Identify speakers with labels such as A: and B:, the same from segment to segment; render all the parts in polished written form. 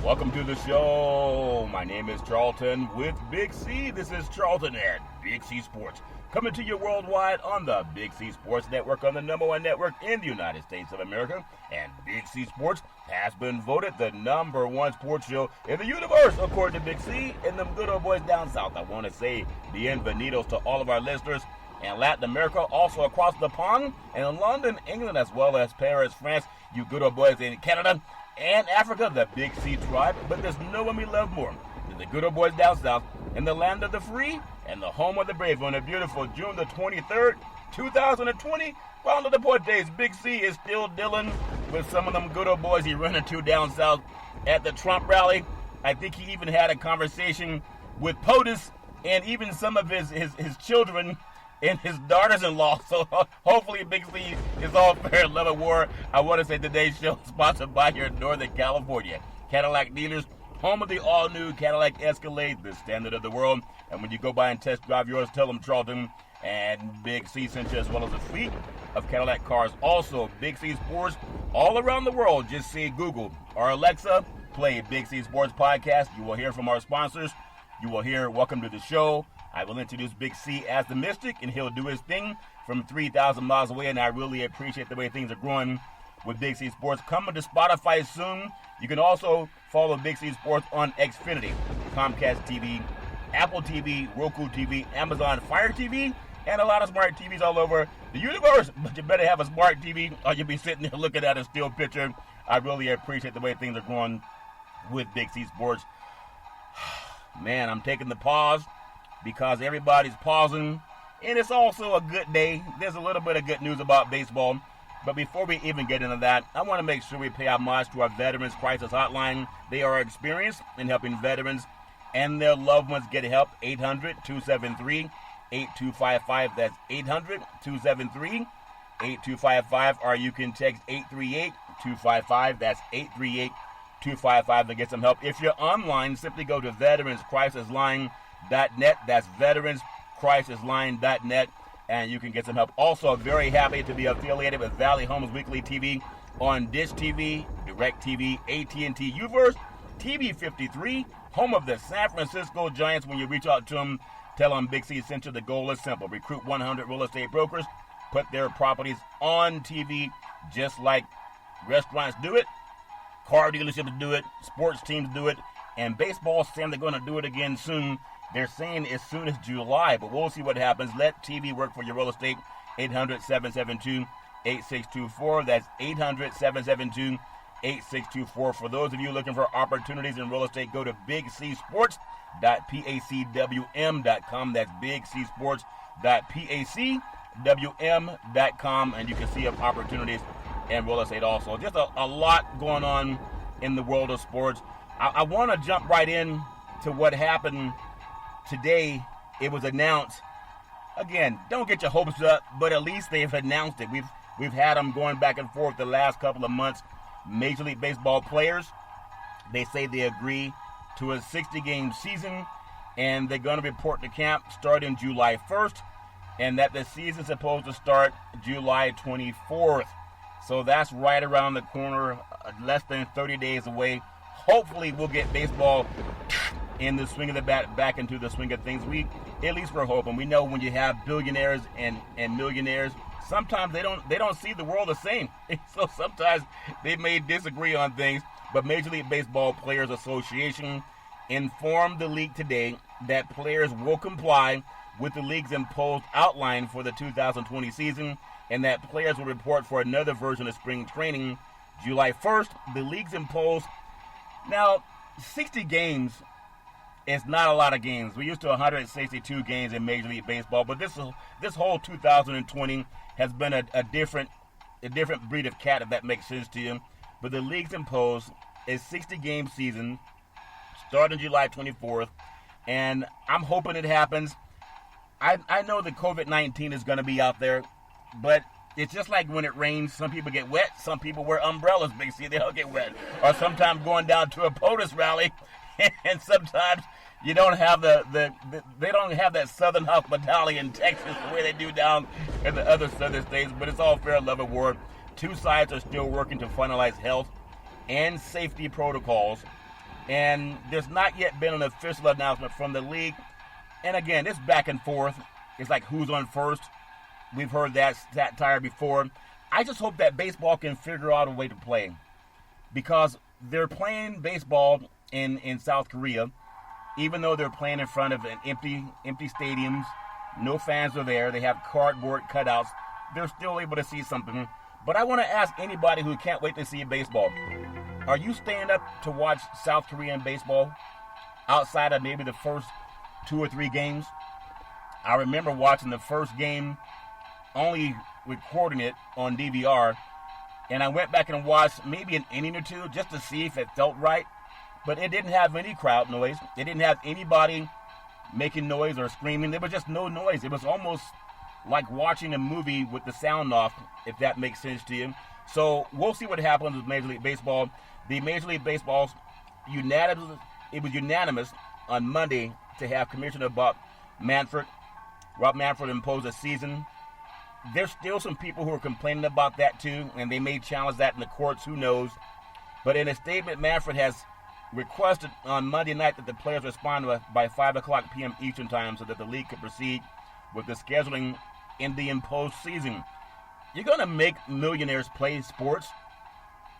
A: Welcome to the show. My name is Charlton with Big C. This is Charlton at Big C Sports. Coming to you worldwide on the Big C Sports Network, on the #1 network in the United States of America. And Big C Sports has been voted the #1 sports show in the universe, according to Big C and them good old boys down south. I want to say bienvenidos to all of our listeners in Latin America, also across the pond, and in London, England, as well as Paris, France. You good old boys in Canada and Africa, the Big C tribe. But there's no one we love more than the good old boys down south in the land of the free and the home of the brave on a beautiful June the 23rd, 2020. Round of the Deportes, Big C is still dealing with some of them good old boys he ran into down south at the Trump rally. I think he even had a conversation with POTUS and even some of his children and his daughters-in-law. So hopefully Big C is all fair and love of war. I want to say today's show is sponsored by here in Northern California. Cadillac dealers, home of the all-new Cadillac Escalade, the standard of the world. And when you go by and test drive yours, tell them Charlton and Big C sent you, as well as a fleet of Cadillac cars. Also, Big C Sports all around the world. Just say Google or Alexa, play Big C Sports Podcast. You will hear from our sponsors. You will hear Welcome to the Show. I will introduce Big C as the Mystic, and he'll do his thing from 3,000 miles away, and I really appreciate the way things are growing with Big C Sports. Coming to Spotify soon. You can also follow Big C Sports on Xfinity, Comcast TV, Apple TV, Roku TV, Amazon Fire TV, and a lot of smart TVs all over the universe. But you better have a smart TV, or you'll be sitting there looking at a still picture. I really appreciate the way things are growing with Big C Sports. Man, I'm taking the pause because everybody's pausing, and it's also a good day. There's a little bit of good news about baseball, but before we even get into that, I want to make sure we pay homage to our Veterans Crisis Hotline. They are experienced in helping veterans and their loved ones get help. 800-273-8255. That's 800-273-8255, or you can text 838-255. That's 838-255 to get some help. If you're online, simply go to veteranscrisisline.net. That's veteranscrisisline.net, and you can get some help. Also, very happy to be affiliated with Valley Homes Weekly TV on Dish TV, DirecTV, AT&T Uverse, TV 53, home of the San Francisco Giants. When you reach out to them, tell them Big C sent you. The goal is simple: recruit 100 real estate brokers, put their properties on TV, just like restaurants do it, car dealerships do it, sports teams do it, and baseball saying they're going to do it again soon. They're saying as soon as July, but we'll see what happens. Let TV work for your real estate. 800-772-8624. That's 800-772-8624. For those of you looking for opportunities in real estate, go to bigcsports.pacwm.com. That's bigcsports.pacwm.com, and you can see opportunities in real estate also. Just a lot going on in the world of sports. I want to jump right in to what happened today. It was announced. Again, don't get your hopes up, but at least they've announced it. We've had them going back and forth the last couple of months. Major League Baseball players, they say they agree to a 60-game season, and they're going to report to camp starting July 1st, and that the season's supposed to start July 24th. So that's right around the corner, less than 30 days away. Hopefully we'll get baseball in the swing of the bat, back into the swing of things. At least we're hoping. We know when you have billionaires and millionaires, sometimes they don't see the world the same. So sometimes they may disagree on things. But Major League Baseball Players Association informed the league today that players will comply with the league's imposed outline for the 2020 season, and that players will report for another version of spring training July 1st. The league's imposed. Now, 60 games is not a lot of games. We're used to 162 games in Major League Baseball, but this whole 2020 has been a different breed of cat, if that makes sense to you. But the league's imposed a 60-game season starting July 24th, and I'm hoping it happens. I know the COVID-19 is going to be out there, but it's just like when it rains, some people get wet, some people wear umbrellas, Big C, they don't get wet. Or sometimes going down to a POTUS rally, and sometimes you don't have they don't have that southern hospitality in Texas the way they do down in the other southern states, but it's all fair love and war. Two sides are still working to finalize health and safety protocols And there's not yet been an official announcement from the league. And again, it's back and forth. It's like who's on first. We've heard that satire before. I just hope that baseball can figure out a way to play. Because they're playing baseball in South Korea, even though they're playing in front of an empty stadiums. No fans are there. They have cardboard cutouts. They're still able to see something. But I want to ask anybody who can't wait to see baseball, are you staying up to watch South Korean baseball outside of maybe the first 2 or 3 games? I remember watching the first game, only recording it on DVR, and I went back and watched maybe an inning or two just to see if it felt right. But it didn't have any crowd noise. It didn't have anybody making noise or screaming. There was just no noise. It was almost like watching a movie with the sound off, if that makes sense to you. So we'll see what happens with Major League Baseball. The Major League Baseball's unanimous on Monday to have Commissioner Rob Manfred impose a season. There's still some people who are complaining about that too, and they may challenge that in the courts, who knows. But in a statement, Manfred has requested on Monday night that the players respond by 5 o'clock p.m. Eastern Time so that the league can proceed with the scheduling in the imposed season. You're going to make millionaires play sports,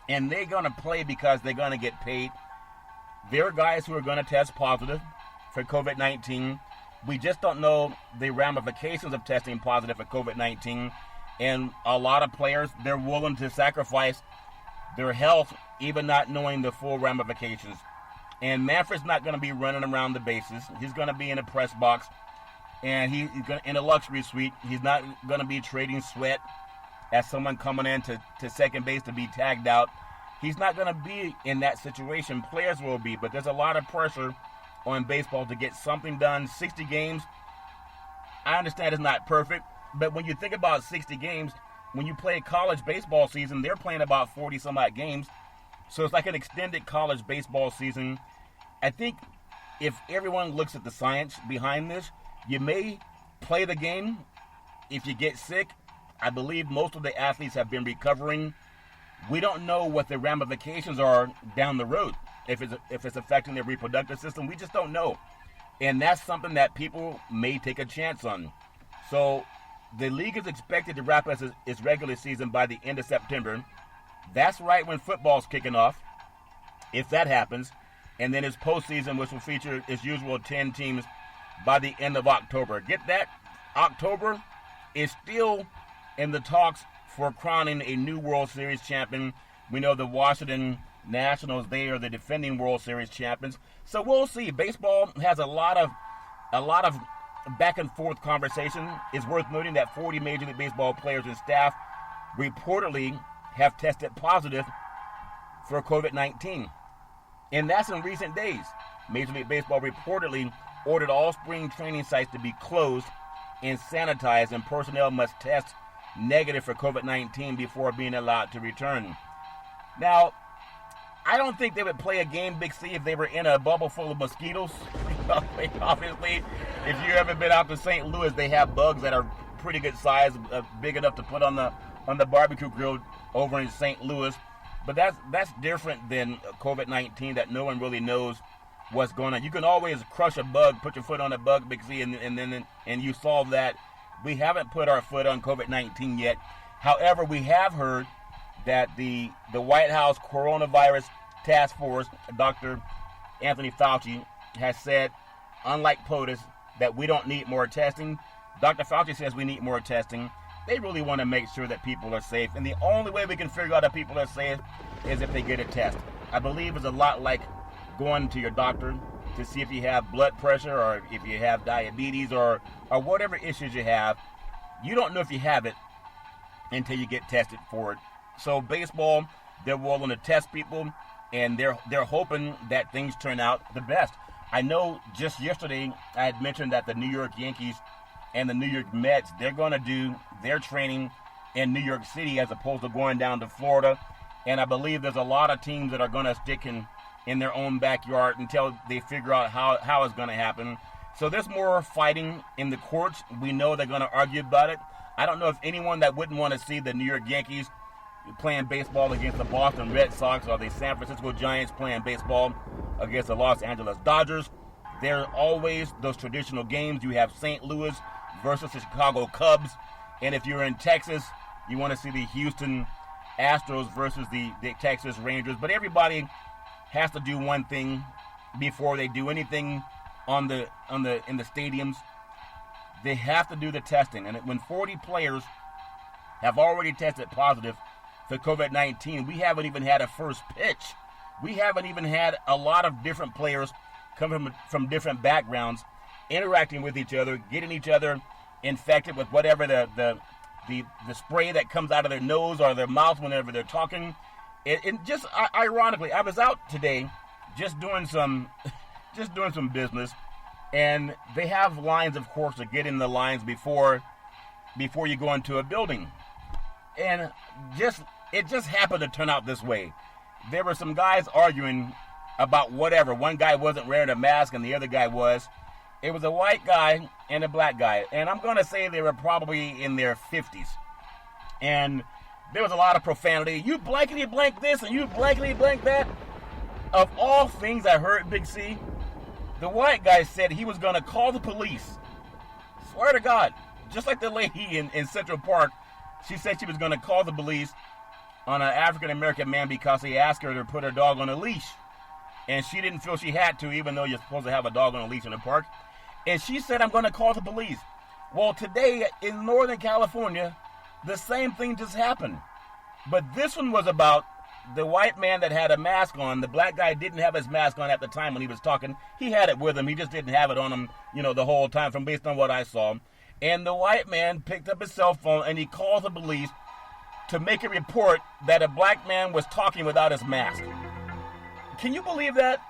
A: and they're going to play because they're going to get paid. There are guys who are going to test positive for COVID-19. We just don't know the ramifications of testing positive for COVID-19. And a lot of players, they're willing to sacrifice their health, even not knowing the full ramifications. And Manfred's not going to be running around the bases. He's going to be in a press box, and he's going in a luxury suite. He's not going to be trading sweat as someone coming in to second base to be tagged out. He's not going to be in that situation. Players will be, but there's a lot of pressure on baseball to get something done. 60 games, I understand it's not perfect, but when you think about 60 games, when you play a college baseball season, they're playing about 40-some-odd games. So it's like an extended college baseball season. I think if everyone looks at the science behind this, you may play the game if you get sick. I believe most of the athletes have been recovering. We don't know what the ramifications are down the road. If it's affecting their reproductive system, we just don't know. And that's something that people may take a chance on. So the league is expected to wrap up its regular season by the end of September. That's right when football's kicking off, if that happens. And then its postseason, which will feature its usual 10 teams by the end of October. Get that? October is still in the talks for crowning a new World Series champion. We know the Washington Nationals, they are the defending World Series champions. So we'll see. Baseball has a lot of back and forth conversation. It's worth noting that 40 Major League Baseball players and staff reportedly have tested positive for COVID-19. And that's in recent days. Major League Baseball reportedly ordered all spring training sites to be closed and sanitized, and personnel must test negative for COVID-19 before being allowed to return. Now, I don't think they would play a game, Big C, if they were in a bubble full of mosquitoes. Obviously, if you ever been out to St. Louis, they have bugs that are pretty good size, big enough to put on the barbecue grill over in St. Louis. But that's different than COVID-19, that no one really knows what's going on. You can always crush a bug, put your foot on a bug, Big C, and you solve that. We haven't put our foot on COVID-19 yet. However, we have heard that the White House Coronavirus Task Force, Dr. Anthony Fauci, has said, unlike POTUS, that we don't need more testing. Dr. Fauci says we need more testing. They really want to make sure that people are safe. And the only way we can figure out if people are safe is if they get a test. I believe it's a lot like going to your doctor to see if you have blood pressure or if you have diabetes or whatever issues you have. You don't know if you have it until you get tested for it. So baseball, they're willing to test people, and they're hoping that things turn out the best. I know just yesterday I had mentioned that the New York Yankees and the New York Mets, they're going to do their training in New York City as opposed to going down to Florida. And I believe there's a lot of teams that are going to stick in their own backyard until they figure out how it's going to happen. So there's more fighting in the courts. We know they're going to argue about it. I don't know if anyone that wouldn't want to see the New York Yankees playing baseball against the Boston Red Sox or the San Francisco Giants playing baseball against the Los Angeles Dodgers. There are always those traditional games. You have St. Louis versus the Chicago Cubs. And if you're in Texas, you want to see the Houston Astros versus the Texas Rangers. But everybody has to do one thing before they do anything in the stadiums. They have to do the testing. And when 40 players have already tested positive for COVID-19, we haven't even had a first pitch. We haven't even had a lot of different players coming from different backgrounds, interacting with each other, getting each other infected with whatever the spray that comes out of their nose or their mouth whenever they're talking. It just ironically, I was out today just doing some business, and they have lines, of course, to get in the lines before you go into a building. And it just happened to turn out this way. There were some guys arguing about whatever. One guy wasn't wearing a mask and the other guy was. It was a white guy and a black guy. And I'm going to say they were probably in their 50s. And there was a lot of profanity. You blankety blank this and you blankety blank that. Of all things I heard, Big C, the white guy said he was going to call the police. Swear to God. Just like the lady in Central Park, she said she was going to call the police on an African-American man because he asked her to put her dog on a leash. And she didn't feel she had to, even though you're supposed to have a dog on a leash in the park. And she said, I'm going to call the police. Well, today in Northern California, the same thing just happened. But this one was about the white man that had a mask on. The black guy didn't have his mask on at the time when he was talking. He had it with him. He just didn't have it on him, the whole time, from based on what I saw. And the white man picked up his cell phone and he called the police to make a report that a black man was talking without his mask. Can you believe that?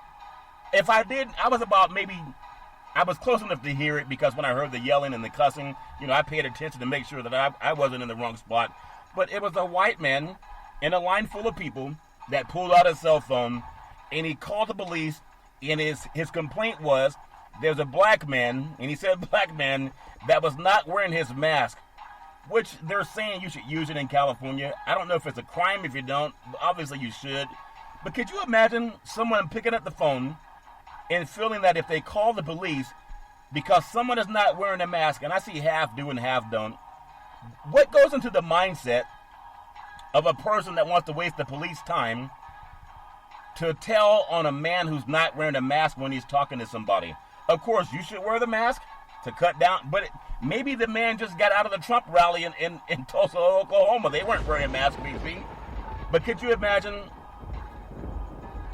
A: If I did, I was close enough to hear it because when I heard the yelling and the cussing, I paid attention to make sure that I wasn't in the wrong spot. But it was a white man in a line full of people that pulled out his cell phone and he called the police, and his complaint was there's a black man, and he said black man, that was not wearing his mask, which they're saying you should use it in California. I don't know if it's a crime if you don't. Obviously you should. But could you imagine someone picking up the phone and feeling that if they call the police because someone is not wearing a mask, and I see half do and half don't, what goes into the mindset of a person that wants to waste the police time to tell on a man who's not wearing a mask when he's talking to somebody? Of course, you should wear the mask to cut down, but maybe the man just got out of the Trump rally in Tulsa, Oklahoma. They weren't wearing masks, BC. But could you imagine?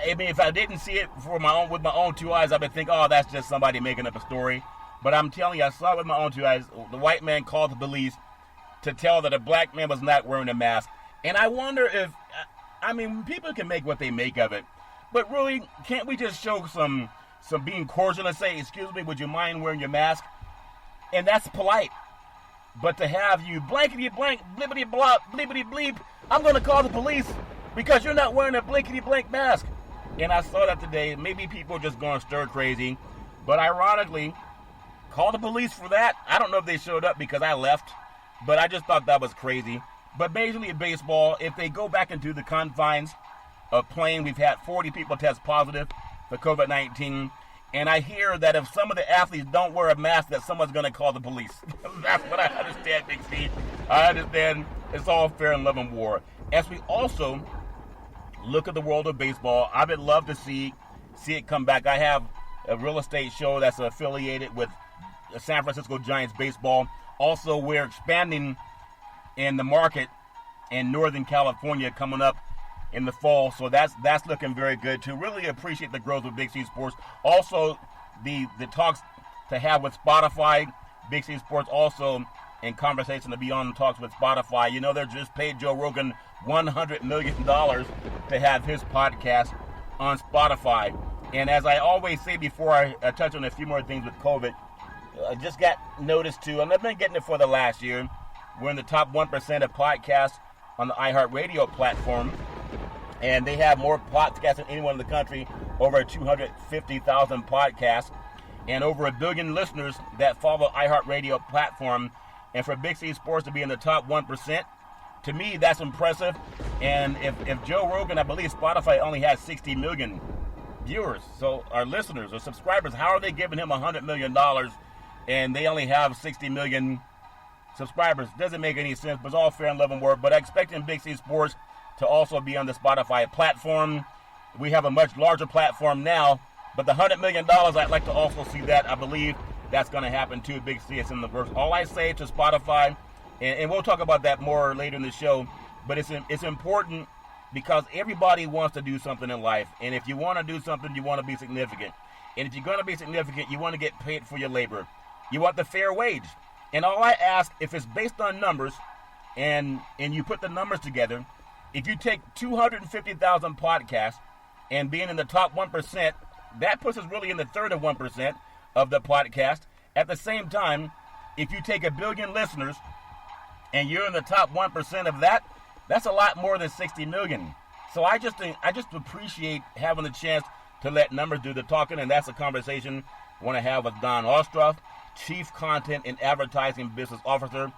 A: I mean, if I didn't see it with my own two eyes, I would think, oh, that's just somebody making up a story. But I'm telling you, I saw it with my own two eyes. The white man called the police to tell that a black man was not wearing a mask. And I wonder if, people can make what they make of it. But really, can't we just show some being cordial and say, excuse me, would you mind wearing your mask? And that's polite. But to have you blankety blank, blippity blop, blippity bleep, I'm going to call the police because you're not wearing a blankety blank mask. And I saw that today. Maybe people are just going stir crazy. But ironically, call the police for that. I don't know if they showed up because I left. But I just thought that was crazy. But Major League Baseball, if they go back into the confines of playing, we've had 40 people test positive for COVID-19. And I hear that if some of the athletes don't wear a mask, that someone's going to call the police. That's what I understand, Big C. I understand it's all fair in love and war. As we also look at the world of baseball, I would love to see it come back. I have a real estate show that's affiliated with San Francisco Giants baseball. Also, we're expanding in the market in Northern California coming up in the fall, so that's looking very good too. Really appreciate the growth of Big C Sports. Also, the talks to have with Spotify. Big C Sports also in conversation to be on talks with Spotify. They just paid Joe Rogan $100 million to have his podcast on Spotify. And as I always say before I touch on a few more things with COVID, I just got noticed too, and I've been getting it for the last year. We're in the top 1% of podcasts on the iHeartRadio platform. And they have more podcasts than anyone in the country, over 250,000 podcasts, and over 1 billion listeners that follow iHeartRadio platform. And for Big C Sports to be in the top 1%, To me, that's impressive. And if Joe Rogan, I believe Spotify only has 60 million viewers, so our listeners or subscribers, how are they giving him $100 million and they only have 60 million subscribers? Doesn't make any sense, but it's all fair and love and war. But I expect in Big C Sports to also be on the Spotify platform. We have a much larger platform now, but the $100 million, I'd like to also see that. I believe that's going to happen too. Big C is in the works. All I say to Spotify, and we'll talk about that more later in the show, but it's important because everybody wants to do something in life. And if you want to do something, you want to be significant. And if you're going to be significant, you want to get paid for your labor. You want the fair wage. And all I ask, if it's based on numbers, and you put the numbers together, if you take 250,000 podcasts and being in the top 1%, that puts us really in the third of 1% of the podcast. At the same time, if you take 1 billion listeners and you're in the top 1% of that, that's a lot more than 60 million. So I just appreciate having the chance to let numbers do the talking, and that's a conversation I want to have with Don Ostroff, Chief Content and Advertising Business Officer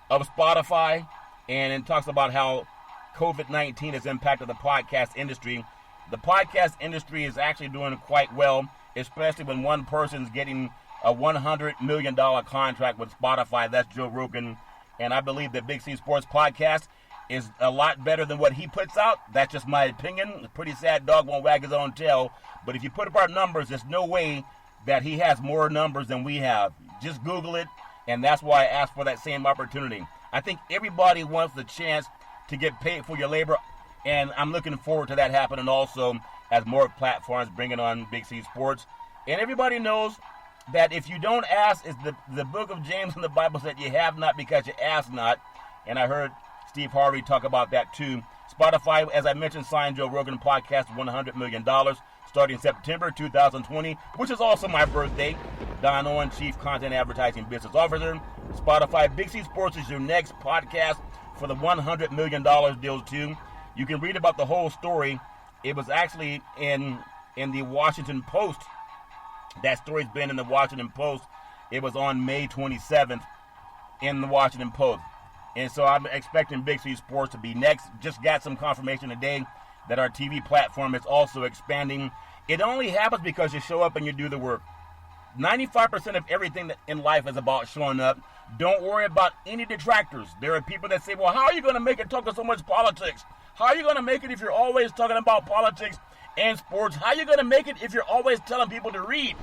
A: of Spotify, and it talks about how COVID-19 has impacted the podcast industry. The podcast industry is actually doing quite well, especially when one person's getting a $100 million contract with Spotify. That's Joe Rogan, and I believe that Big C Sports Podcast is a lot better than what he puts out. That's just my opinion. A pretty sad dog won't wag his own tail. But if you put up our numbers, there's no way that he has more numbers than we have. Just Google it, and that's why I asked for that same opportunity. I think everybody wants the chance to get paid for your labor, and I'm looking forward to that happening also as more platforms bring it on Big C Sports. And everybody knows that if you don't ask, is the book of James in the Bible said you have not because you ask not. And I heard Steve Harvey talk about that too. Spotify, as I mentioned, signed Joe Rogan podcast $100 million starting September 2020, which is also my birthday. Don Owen, Chief Content Advertising Business Officer. Spotify, Big C Sports is your next podcast for the $100 million deal too. You can read about the whole story. It was actually in the Washington Post. That story's been in the Washington Post. It was on May 27th in the Washington Post. And so I'm expecting Big C Sports to be next. Just got some confirmation today that our TV platform is also expanding. It only happens because you show up and you do the work. 95% of everything that in life is about showing up. Don't worry about any detractors. There are people that say, well, how are you going to make it talk to so much politics? How are you going to make it if you're always talking about politics and sports? How are you going to make it if you're always telling people to read?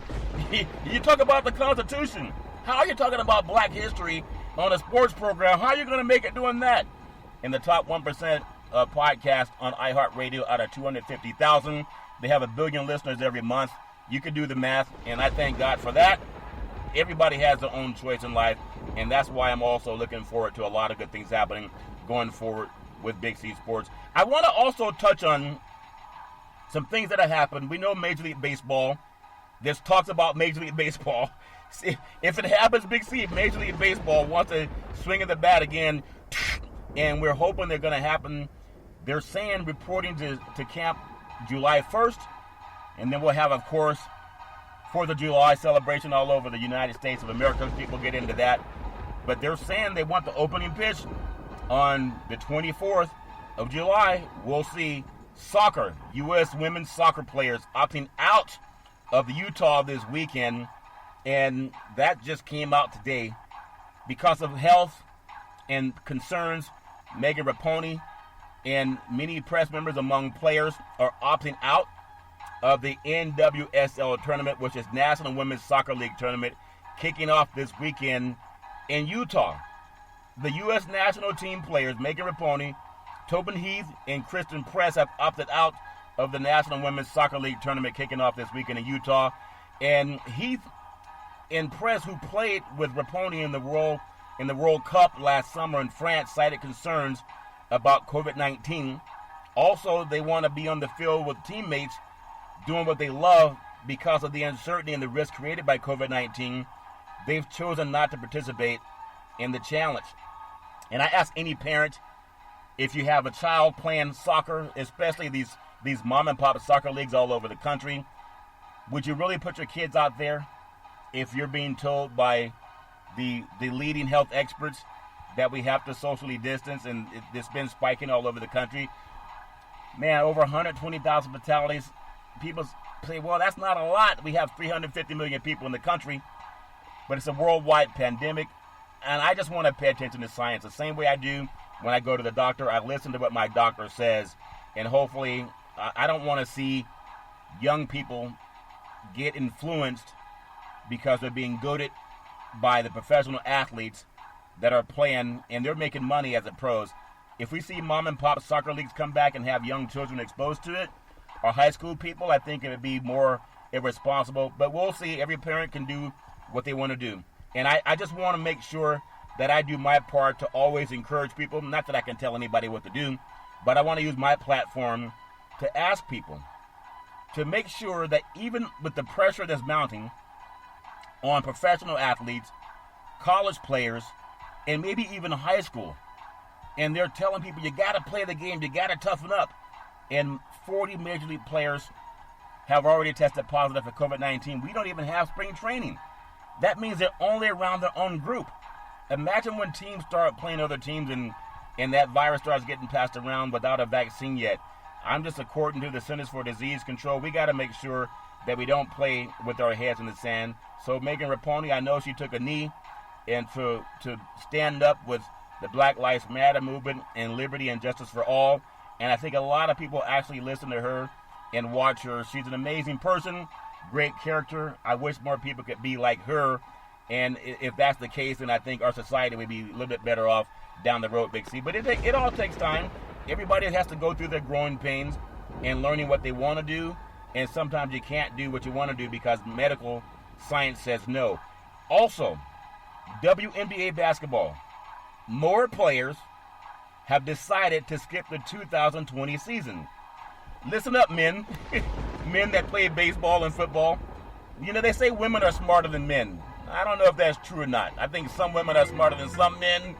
A: You talk about the Constitution. How are you talking about black history on a sports program? How are you going to make it doing that? In the top 1% podcast on iHeartRadio out of 250,000. They have 1 billion listeners every month. You can do the math, and I thank God for that. Everybody has their own choice in life, and that's why I'm also looking forward to a lot of good things happening going forward with Big C Sports. I want to also touch on some things that have happened. We know Major League Baseball. There's talks about Major League Baseball. See, if it happens, Big C, Major League Baseball wants to swing at the bat again, and we're hoping they're going to happen. They're saying, reporting to camp July 1st, and then we'll have, of course, 4th of July celebration all over the United States of America. People get into that. But they're saying they want the opening pitch on the 24th of July. We'll see soccer, U.S. women's soccer players opting out of the Utah this weekend. And that just came out today. Because of health and concerns, Megan Rapinoe and many press members among players are opting out of the NWSL tournament, which is National Women's Soccer League tournament, kicking off this weekend in Utah. The U.S. national team players, Megan Rapinoe, Tobin Heath, and Kristen Press, have opted out of the National Women's Soccer League tournament kicking off this weekend in Utah. And Heath and Press, who played with Rapinoe in the World Cup last summer in France, cited concerns about COVID-19. Also, they want to be on the field with teammates doing what they love because of the uncertainty and the risk created by COVID-19. They've chosen not to participate in the challenge. And I ask any parent, if you have a child playing soccer, especially these mom and pop soccer leagues all over the country, would you really put your kids out there if you're being told by the leading health experts that we have to socially distance, and it's been spiking all over the country. Man, over 120,000 fatalities. People say, well, that's not a lot. We have 350 million people in the country, but it's a worldwide pandemic, and I just want to pay attention to science the same way I do when I go to the doctor. I listen to what my doctor says, and hopefully I don't want to see young people get influenced because they're being goaded by the professional athletes that are playing, and they're making money as a pros. If we see mom and pop soccer leagues come back and have young children exposed to it, or high school people, I think it would be more irresponsible. But we'll see. Every parent can do what they want to do. And I just want to make sure that I do my part to always encourage people. Not that I can tell anybody what to do, but I want to use my platform to ask people to make sure that even with the pressure that's mounting on professional athletes, college players, and maybe even high school, and they're telling people, you got to play the game, you got to toughen up. And 40 Major League players have already tested positive for COVID-19. We don't even have spring training. That means they're only around their own group. Imagine when teams start playing other teams and that virus starts getting passed around without a vaccine yet. I'm just according to the Centers for Disease Control. We got to make sure that we don't play with our heads in the sand. So Megan Rapinoe, I know she took a knee and to stand up with the Black Lives Matter movement and liberty and justice for all. And I think a lot of people actually listen to her and watch her. She's an amazing person, great character. I wish more people could be like her. And if that's the case, then I think our society would be a little bit better off down the road, Big C. But it all takes time. Everybody has to go through their growing pains and learning what they want to do. And sometimes you can't do what you want to do because medical science says no. Also, WNBA basketball. More players have decided to skip the 2020 season. Listen up, men. Men that play baseball and football. You know, they say women are smarter than men. I don't know if that's true or not. I think some women are smarter than some men.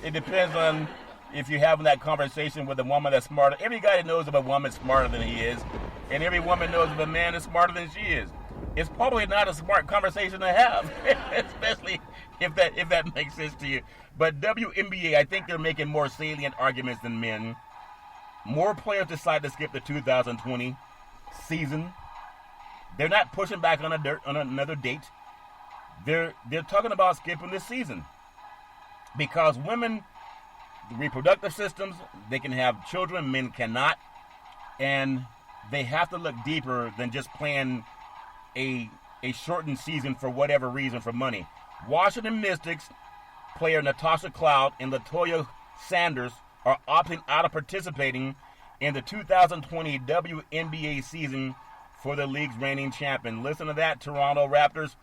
A: It depends on if you're having that conversation with a woman that's smarter. Every guy knows if a woman's smarter than he is, and every woman knows if a man is smarter than she is. It's probably not a smart conversation to have, especially if that makes sense to you. But WNBA, I think they're making more salient arguments than men. More players decide to skip the 2020 season. They're not pushing back on another date. They're talking about skipping this season because women, the reproductive systems, they can have children, men cannot, and they have to look deeper than just playing a shortened season for whatever reason, for money. Washington Mystics player Natasha Cloud and LaToya Sanders are opting out of participating in the 2020 WNBA season for the league's reigning champion. Listen to that, Toronto Raptors.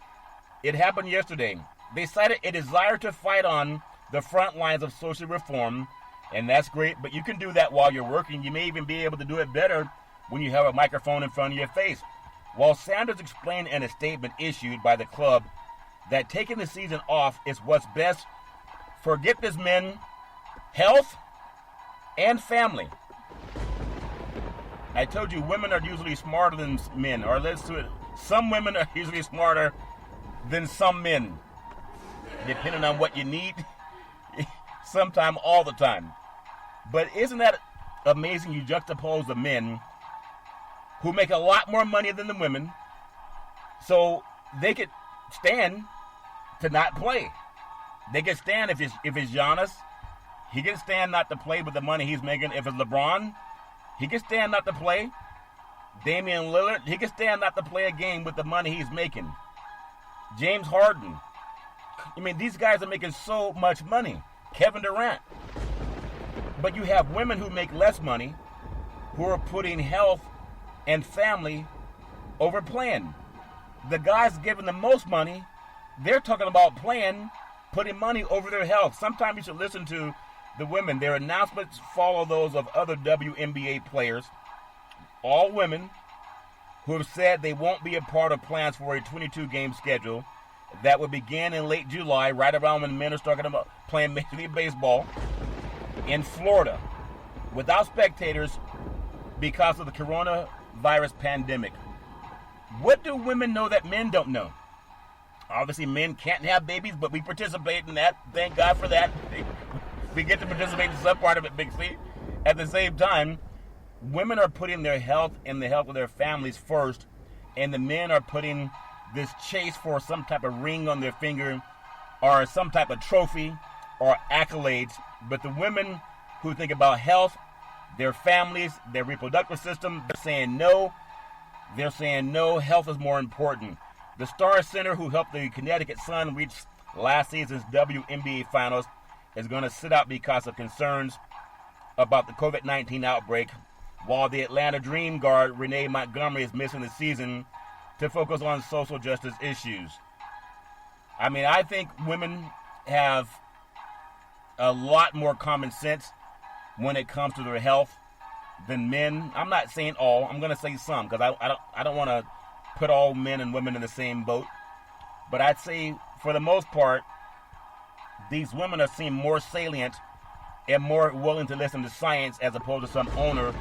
A: It happened yesterday. They cited a desire to fight on the front lines of social reform, and that's great, but you can do that while you're working. You may even be able to do it better when you have a microphone in front of your face. While Sanders explained in a statement issued by the club that taking the season off is what's best for, get this, men, health and family. I told you women are usually smarter than men, or let's do it. Some women are usually smarter than some men, depending on what you need, sometime all the time. But isn't that amazing? You juxtapose the men who make a lot more money than the women, so they could stand to not play. They can stand if it's Giannis, he can stand not to play with the money he's making. If it's LeBron, he can stand not to play. Damian Lillard, he can stand not to play a game with the money he's making. James Harden. I mean, these guys are making so much money. Kevin Durant. But you have women who make less money who are putting health and family over playing. The guys giving the most money, they're talking about playing, putting money over their health. Sometimes you should listen to the women. Their announcements follow those of other WNBA players, all women, who have said they won't be a part of plans for a 22-game schedule that would begin in late July, right around when men are talking about playing Major League Baseball in Florida, without spectators because of the coronavirus pandemic. What do women know that men don't know? Obviously, men can't have babies, but we participate in that. Thank God for that. We get to participate in some part of it, Big C. At the same time, women are putting their health and the health of their families first, and the men are putting this chase for some type of ring on their finger or some type of trophy or accolades. But the women who think about health, their families, their reproductive system, they're saying no. They're saying no, health is more important. The Star Center, who helped the Connecticut Sun reach last season's WNBA Finals, is going to sit out because of concerns about the COVID-19 outbreak, while the Atlanta Dream guard Renee Montgomery is missing the season to focus on social justice issues. I mean, I think women have a lot more common sense when it comes to their health than men. I'm not saying all. I'm going to say some, because I don't want to put all men and women in the same boat. But I'd say, for the most part, these women are seen more salient and more willing to listen to science as opposed to some owner,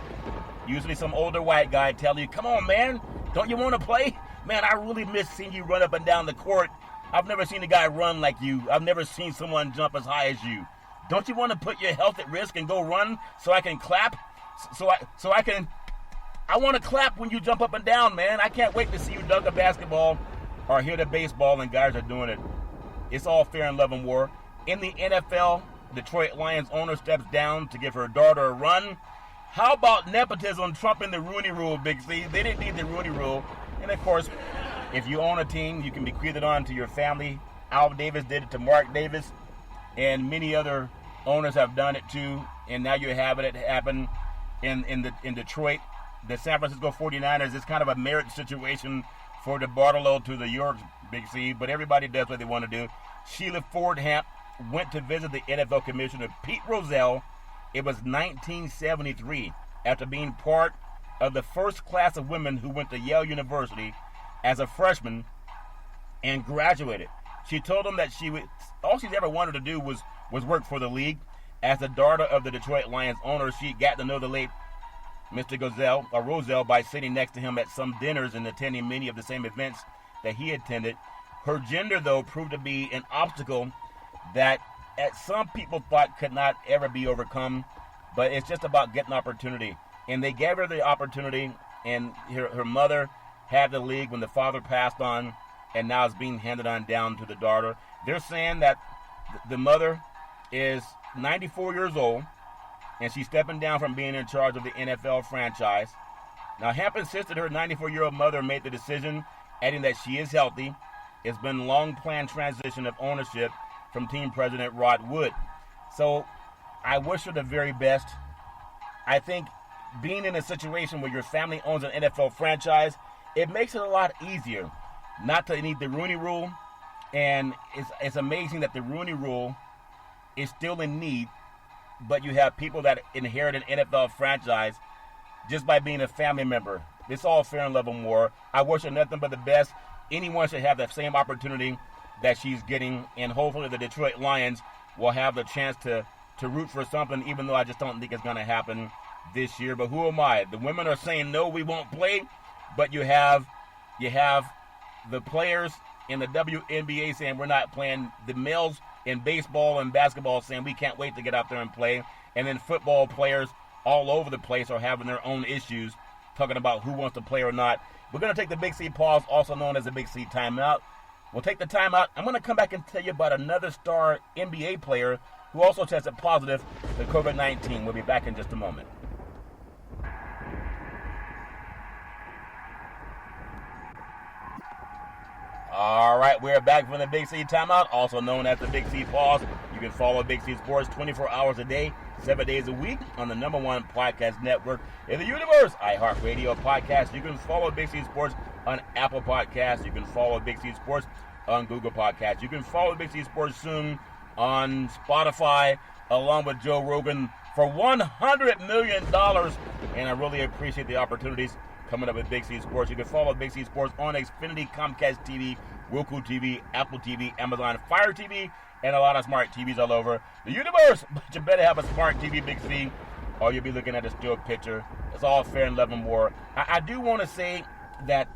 A: usually some older white guy, tell you, come on, man, don't you want to play? Man, I really miss seeing you run up and down the court. I've never seen a guy run like you. I've never seen someone jump as high as you. Don't you want to put your health at risk and go run so I can clap? I want to clap when you jump up and down, man. I can't wait to see you dunk a basketball or hit a baseball, and guys are doing it. It's all fair in love and war. In the NFL, Detroit Lions owner steps down to give her daughter a run. How about nepotism trumping the Rooney Rule, Big C? They didn't need the Rooney Rule. And of course, if you own a team, you can bequeath it on to your family. Al Davis did it to Mark Davis, and many other owners have done it too. And now you're having it happen in Detroit. The San Francisco 49ers is kind of a marriage situation for the Bartolo to the Yorks, Big C, but everybody does what they want to do. Sheila Fordham went to visit the NFL Commissioner Pete Rozelle. It was 1973, after being part of the first class of women who went to Yale University as a freshman and graduated. She told him that all she's ever wanted to do was work for the league. As the daughter of the Detroit Lions owner, she got to know the late Mr. Rozelle by sitting next to him at some dinners and attending many of the same events that he attended. Her gender, though, proved to be an obstacle that some people thought could not ever be overcome, but it's just about getting opportunity. And they gave her the opportunity, and her mother had the league when the father passed on, and now it's being handed on down to the daughter. They're saying that the mother is 94 years old, and she's stepping down from being in charge of the NFL franchise. Now, Hemp insisted her 94-year-old mother made the decision, adding that she is healthy. It's been a long-planned transition of ownership from team president Rod Wood. So I wish her the very best. I think being in a situation where your family owns an NFL franchise, it makes it a lot easier not to need the Rooney Rule. And it's amazing that the Rooney Rule is still in need, but you have people that inherit an NFL franchise just by being a family member. It's all fair and love and war. I wish her nothing but the best. Anyone should have that same opportunity that she's getting, and hopefully the Detroit Lions will have the chance to root for something, even though I just don't think it's going to happen this year. But who am I? The women are saying, no, we won't play, but you have the players in the WNBA saying we're not playing. The males in baseball and basketball saying we can't wait to get out there and play. And then football players all over the place are having their own issues, talking about who wants to play or not. We're going to take the Big C pause, also known as the Big C timeout. We'll take the timeout. I'm going to come back and tell you about another star NBA player who also tested positive for COVID-19. We'll be back in just a moment. All right, we're back from the Big C timeout, also known as the Big C pause. You can follow Big C Sports 24 hours a day, 7 days a week on the #1 podcast network in the universe, iHeartRadio podcast. You can follow Big C Sports on Apple Podcasts. You can follow Big C Sports on Google Podcasts. You can follow Big C Sports soon on Spotify, along with Joe Rogan, for $100 million. And I really appreciate the opportunities coming up with Big C Sports. You can follow Big C Sports on Xfinity, Comcast TV, Roku TV, Apple TV, Amazon Fire TV, and a lot of smart TVs all over the universe. But you better have a smart TV, Big C, or you'll be looking at a still picture. It's all fair and love and war. I do want to say that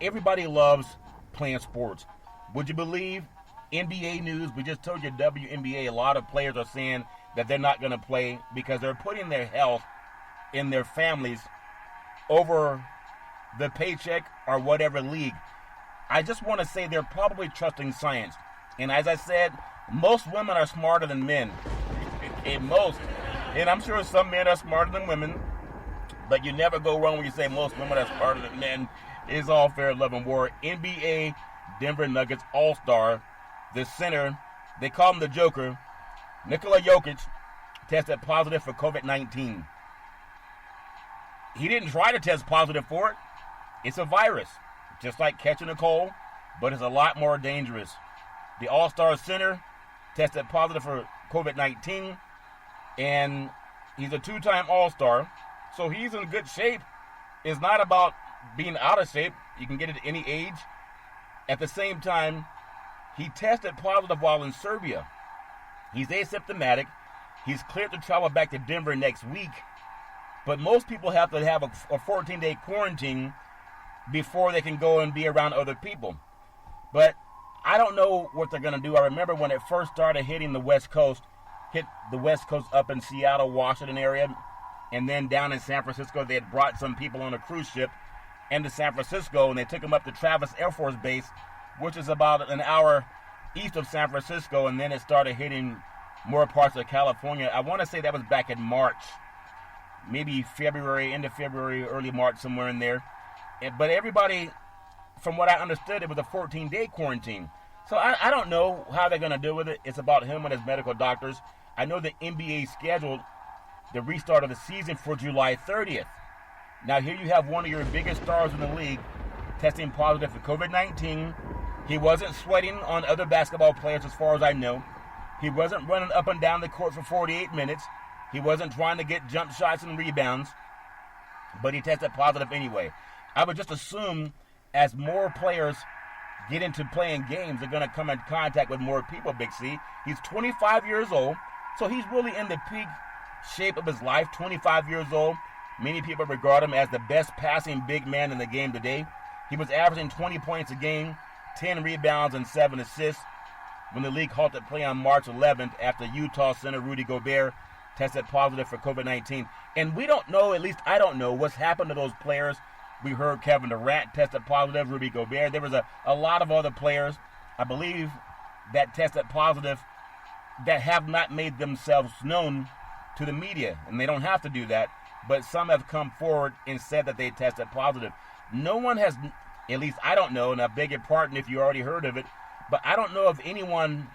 A: everybody loves playing sports, Would you believe NBA news? We just told you WNBA, a lot of players are saying that they're not going to play because they're putting their health and their families over the paycheck or whatever league. I just want to say they're probably trusting science. And as I said, most women are smarter than men. Most. And I'm sure some men are smarter than women. But you never go wrong when you say most women are smarter than men. It's all fair, love, and war. NBA Denver Nuggets All-Star, the center, they call him the Joker, Nikola Jokic, tested positive for COVID-19. He didn't try to test positive for it. It's a virus, just like catching a cold, but it's a lot more dangerous. The All-Star center tested positive for COVID-19, and he's a two-time All-Star, so he's in good shape. It's not about being out of shape. You can get it at any age. At the same time, he tested positive while in Serbia. He's asymptomatic. He's cleared to travel back to Denver next week, but most people have to have a 14-day quarantine before they can go and be around other people. But I don't know what they're going to do. I remember when it first started hitting the West Coast, hit the West Coast up in Seattle, Washington area, and then down in San Francisco, they had brought some people on a cruise ship into San Francisco, and they took them up to Travis Air Force Base, which is about an hour east of San Francisco, and then it started hitting more parts of California. I want to say that was back in March, maybe February, end of February, early March, somewhere in there. But everybody, from what I understood, it was a 14-day quarantine. So I don't know how they're going to deal with it. It's about him and his medical doctors. I know the NBA scheduled the restart of the season for July 30th. Now, here you have one of your biggest stars in the league testing positive for COVID-19. He wasn't sweating on other basketball players as far as I know. He wasn't running up and down the court for 48 minutes. He wasn't trying to get jump shots and rebounds. But he tested positive anyway. I would just assume as more players get into playing games, they're going to come in contact with more people, Big C. He's 25 years old, so he's really in the peak shape of his life, 25 years old. Many people regard him as the best passing big man in the game today. He was averaging 20 points a game, 10 rebounds, and 7 assists when the league halted play on March 11th after Utah center Rudy Gobert tested positive for COVID-19. And we don't know, at least I don't know, what's happened to those players. We heard Kevin Durant tested positive, Rudy Gobert. There was a lot of other players, I believe, that tested positive that have not made themselves known to the media. And they don't have to do that. But some have come forward and said that they tested positive. No one has, at least I don't know, and I beg your pardon if you already heard of it, but I don't know of anyone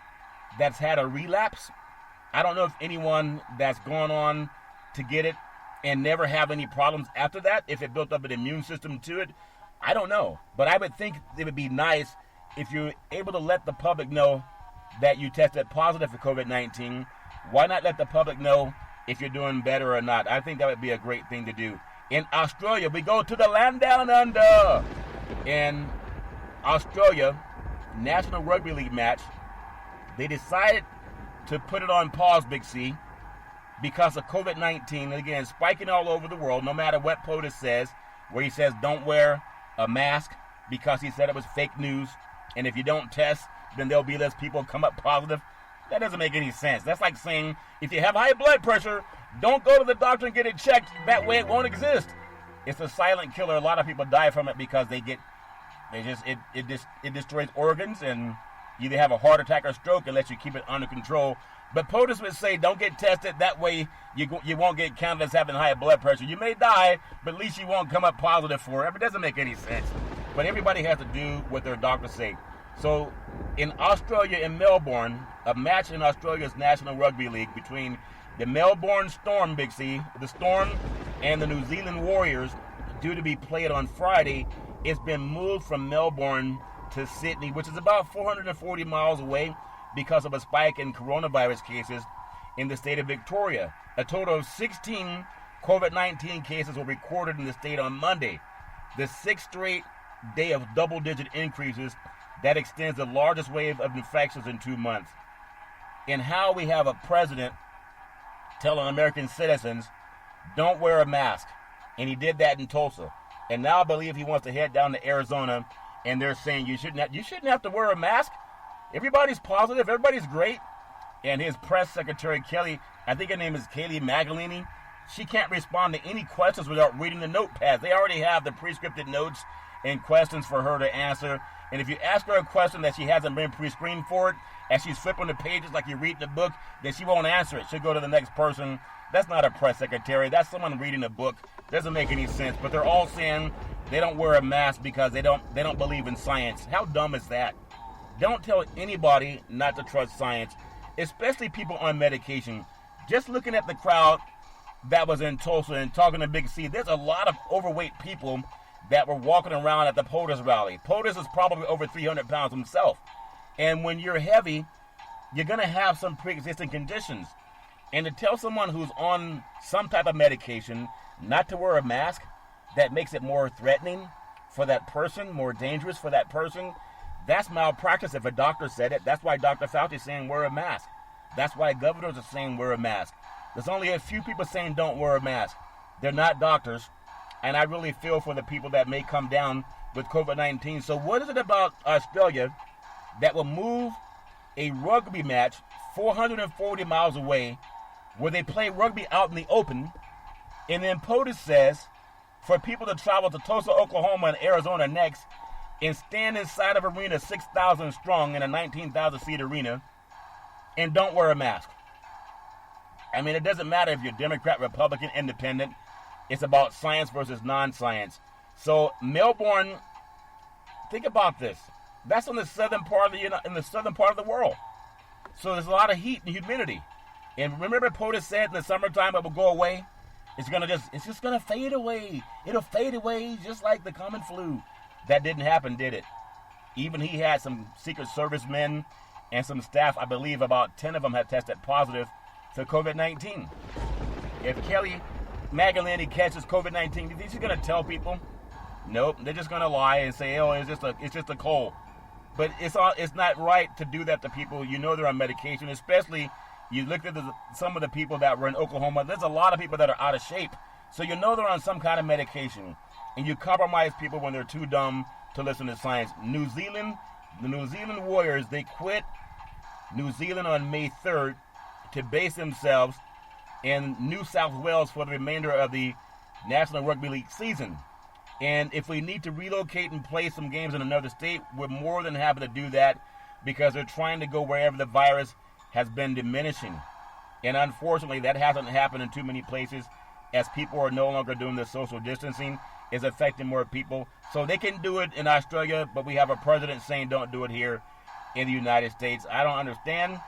A: that's had a relapse. I don't know if anyone that's gone on to get it and never have any problems after that, if it built up an immune system to it. I don't know. But I would think it would be nice if you're able to let the public know that you tested positive for COVID-19. Why not let the public know if you're doing better or not? I think that would be a great thing to do. In Australia, we go to the land down under. In Australia, National Rugby League match, they decided to put it on pause, Big C, because of COVID-19. Again, spiking all over the world, no matter what POTUS says, where he says don't wear a mask because he said it was fake news, and if you don't test, then there'll be less people come up positive. That doesn't make any sense. That's like saying if you have high blood pressure, don't go to the doctor and get it checked. That way it won't exist. It's a silent killer. A lot of people die from it because it destroys organs, and you either have a heart attack or stroke unless you keep it under control. But POTUS would say don't get tested. That way you won't get counted as having high blood pressure. You may die, but at least you won't come up positive for it. It doesn't make any sense. But everybody has to do what their doctors say. So in Australia, in Melbourne, a match in Australia's National Rugby League between the Melbourne Storm, Big C, the Storm, and the New Zealand Warriors, due to be played on Friday, it's been moved from Melbourne to Sydney, which is about 440 miles away because of a spike in coronavirus cases in the state of Victoria. A total of 16 COVID-19 cases were recorded in the state on Monday, the sixth straight day of double-digit increases. That extends the largest wave of infections in 2 months. And how we have a president telling American citizens, don't wear a mask. And he did that in Tulsa. And now I believe he wants to head down to Arizona and they're saying you shouldn't have to wear a mask. Everybody's positive, everybody's great. And his press secretary, Kelly, I think her name is Kaylee Magalini, she can't respond to any questions without reading the notepads. They already have the pre-scripted notes and questions for her to answer. And if you ask her a question that she hasn't been pre-screened for it, as she's flipping the pages like you read the book, then she won't answer it. She'll go to the next person. That's not a press secretary. That's someone reading a book. Doesn't make any sense. But they're all saying they don't wear a mask because they don't believe in science. How dumb is that? Don't tell anybody not to trust science, especially people on medication. Just looking at the crowd that was in Tulsa and talking to Big C, there's a lot of overweight people that were walking around at the POTUS rally. POTUS is probably over 300 pounds himself. And when you're heavy, you're going to have some pre-existing conditions. And to tell someone who's on some type of medication not to wear a mask, that makes it more threatening for that person, more dangerous for that person, that's malpractice if a doctor said it. That's why Dr. Fauci is saying wear a mask. That's why governors are saying wear a mask. There's only a few people saying don't wear a mask. They're not doctors. And I really feel for the people that may come down with COVID-19. So what is it about Australia that will move a rugby match 440 miles away where they play rugby out in the open, and then POTUS says for people to travel to Tulsa, Oklahoma and Arizona next and stand inside of arena 6,000 strong in a 19,000 seat arena and don't wear a mask? I mean, it doesn't matter if you're Democrat, Republican, Independent. It's about science versus non-science. So Melbourne, think about this. That's in the southern part of the world. So there's a lot of heat and humidity. And remember, POTUS said in the summertime it will go away. It's just gonna fade away. It'll fade away just like the common flu. That didn't happen, did it? Even he had some Secret Service men and some staff. I believe about 10 of them had tested positive to COVID-19. If Kelly Magalini catches COVID-19, do you think she's gonna tell people? Nope, they're just gonna lie and say, "Oh, it's just a cold." But it's not right to do that to people. You know they're on medication, especially you looked at some of the people that were in Oklahoma. There's a lot of people that are out of shape, so you know they're on some kind of medication. And you compromise people when they're too dumb to listen to science. The New Zealand Warriors, they quit New Zealand on May 3rd to base themselves in New South Wales for the remainder of the National Rugby League season. And if we need to relocate and play some games in another state, we're more than happy to do that because they're trying to go wherever the virus has been diminishing. And unfortunately, that hasn't happened in too many places as people are no longer doing the social distancing. Is affecting more people. So they can do it in Australia, but we have a president saying don't do it here in the United States. I don't understand,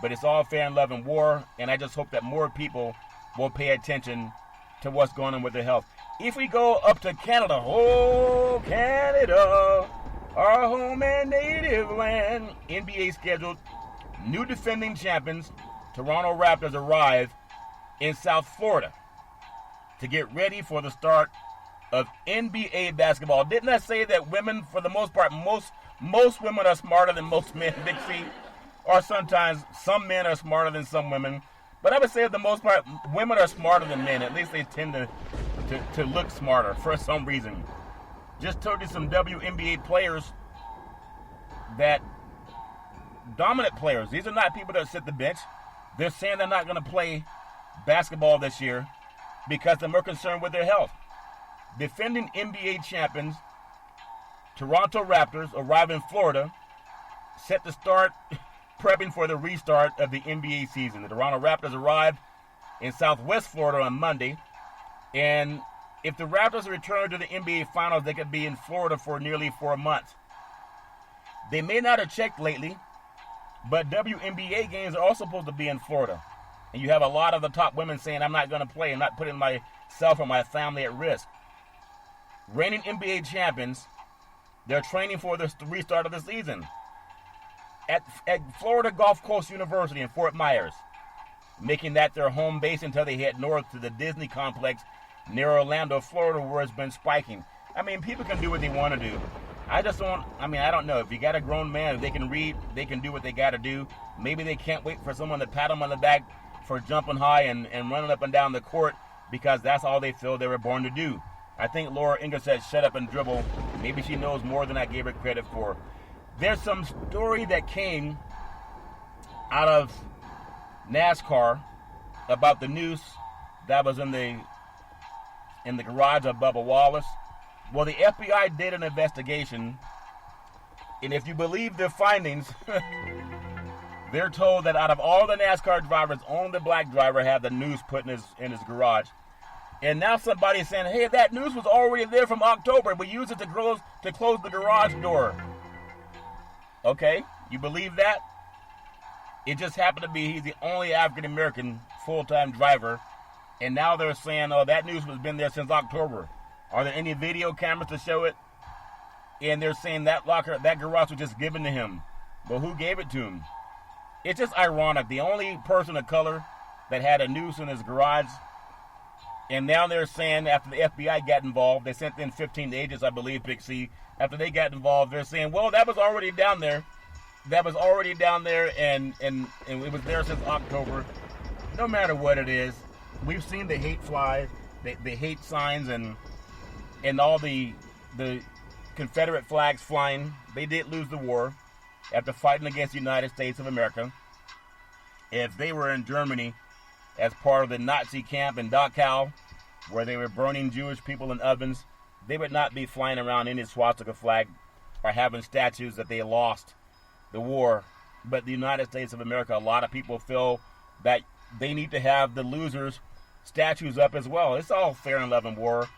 A: but it's all fair and love and war, and I just hope that more people will pay attention to what's going on with their health. If we go up to Canada, oh, Canada, our home and native land, NBA scheduled, new defending champions, Toronto Raptors arrive in South Florida to get ready for the start of NBA basketball. Didn't I say that women, for the most part, most women are smarter than most men, Big C? Or sometimes some men are smarter than some women. But I would say for the most part, women are smarter than men. At least they tend to look smarter for some reason. Just told you some WNBA players that dominant players. These are not people that sit the bench. They're saying they're not going to play basketball this year because they're more concerned with their health. Defending NBA champions, Toronto Raptors arrive in Florida, set to start prepping for the restart of the NBA season. The Toronto Raptors arrived in Southwest Florida on Monday, and if the Raptors return to the NBA Finals, they could be in Florida for nearly 4 months. They may not have checked lately, but WNBA games are also supposed to be in Florida. And you have a lot of the top women saying, I'm not going to play, I'm not putting myself or my family at risk. Reigning NBA champions, they're training for the restart of the season at Florida Gulf Coast University in Fort Myers, making that their home base until they head north to the Disney complex near Orlando, Florida, where it's been spiking. I mean, people can do what they want to do. I don't know. If you got a grown man, if they can read, they can do what they got to do. Maybe they can't wait for someone to pat them on the back for jumping high and running up and down the court because that's all they feel they were born to do. I think Laura Ingalls said shut up and dribble. Maybe she knows more than I gave her credit for. There's some story that came out of NASCAR about the noose that was in the garage of Bubba Wallace. Well, the FBI did an investigation, and if you believe their findings, they're told that out of all the NASCAR drivers, only the black driver had the noose put in his garage. And now somebody's saying, hey, that noose was already there from October. We used it to close the garage door. Okay, you believe that? It just happened to be he's the only African-American full-time driver. And now they're saying, oh, that noose has been there since October. Are there any video cameras to show it? And they're saying that garage was just given to him. But who gave it to him? It's just ironic. The only person of color that had a noose in his garage. And now they're saying after the FBI got involved, they sent in 15 agents, I believe, Big C. After they got involved, they're saying, well, that was already down there. That was already down there, and it was there since October. No matter what it is, we've seen the hate fly, the hate signs, and all the Confederate flags flying. They did lose the war after fighting against the United States of America. If they were in Germany as part of the Nazi camp in Dachau, where they were burning Jewish people in ovens, they would not be flying around any swastika flag or having statues that they lost the war. But the United States of America, a lot of people feel that they need to have the losers' statues up as well. It's all fair and love and war.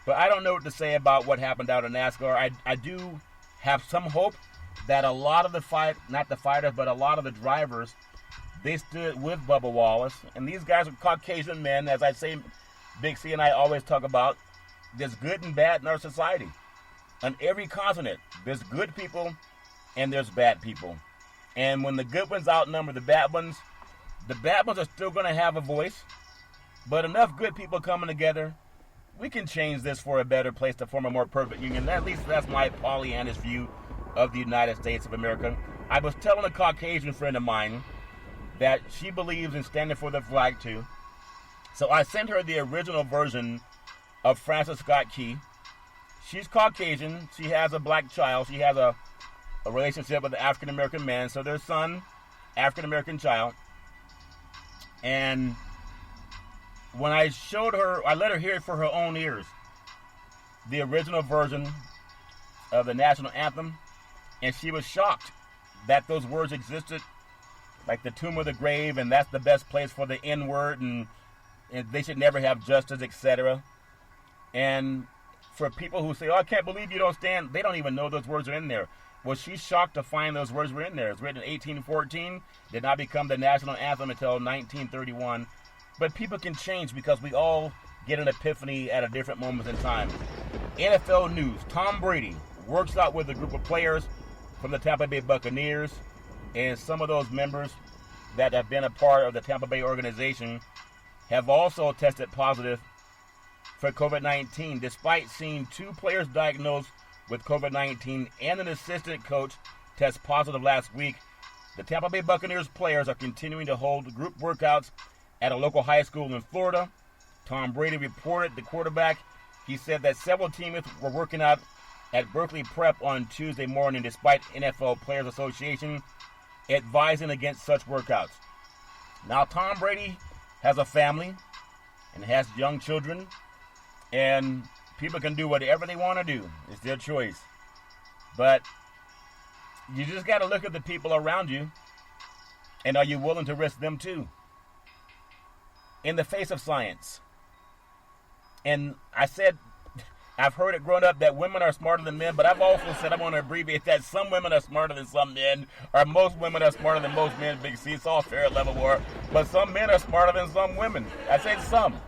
A: But I don't know what to say about what happened out in NASCAR. I do have some hope that a lot of a lot of the drivers, they stood with Bubba Wallace. And these guys are Caucasian men, as I say, Big C and I always talk about. There's good and bad in our society. On every continent, there's good people and there's bad people. And when the good ones outnumber the bad ones are still going to have a voice. But enough good people coming together, we can change this for a better place to form a more perfect union. At least that's my Pollyannish view of the United States of America. I was telling a Caucasian friend of mine that she believes in standing for the flag too. So I sent her the original version of Francis Scott Key. She's Caucasian. She has a black child. She has a relationship with an African-American man. So their son, African-American child. And when I showed her, I let her hear it for her own ears, the original version of the national anthem, and she was shocked that those words existed, like the tomb or the grave, and that's the best place for the N-word, and they should never have justice, etc. And for people who say, oh, I can't believe you don't stand, they don't even know those words are in there. Well, she's shocked to find those words were in there. It's written in 1814, did not become the national anthem until 1931. But people can change because we all get an epiphany at a different moment in time. NFL news. Tom Brady works out with a group of players from the Tampa Bay Buccaneers, and some of those members that have been a part of the Tampa Bay organization have also tested positive for COVID-19, despite seeing 2 players diagnosed with COVID-19 and an assistant coach test positive last week. The Tampa Bay Buccaneers players are continuing to hold group workouts at a local high school in Florida. Tom Brady reported the quarterback. He said that several teammates were working out at Berkeley Prep on Tuesday morning, despite NFL Players Association advising against such workouts. Now, Tom Brady has a family and has young children, and people can do whatever they want to do. It's their choice. But you just got to look at the people around you, and are you willing to risk them too? In the face of science. And I said, I've heard it growing up that women are smarter than men, but I've also said, I'm going to abbreviate that, some women are smarter than some men, or most women are smarter than most men. Big C, it's all fair level war. But some men are smarter than some women. I said some.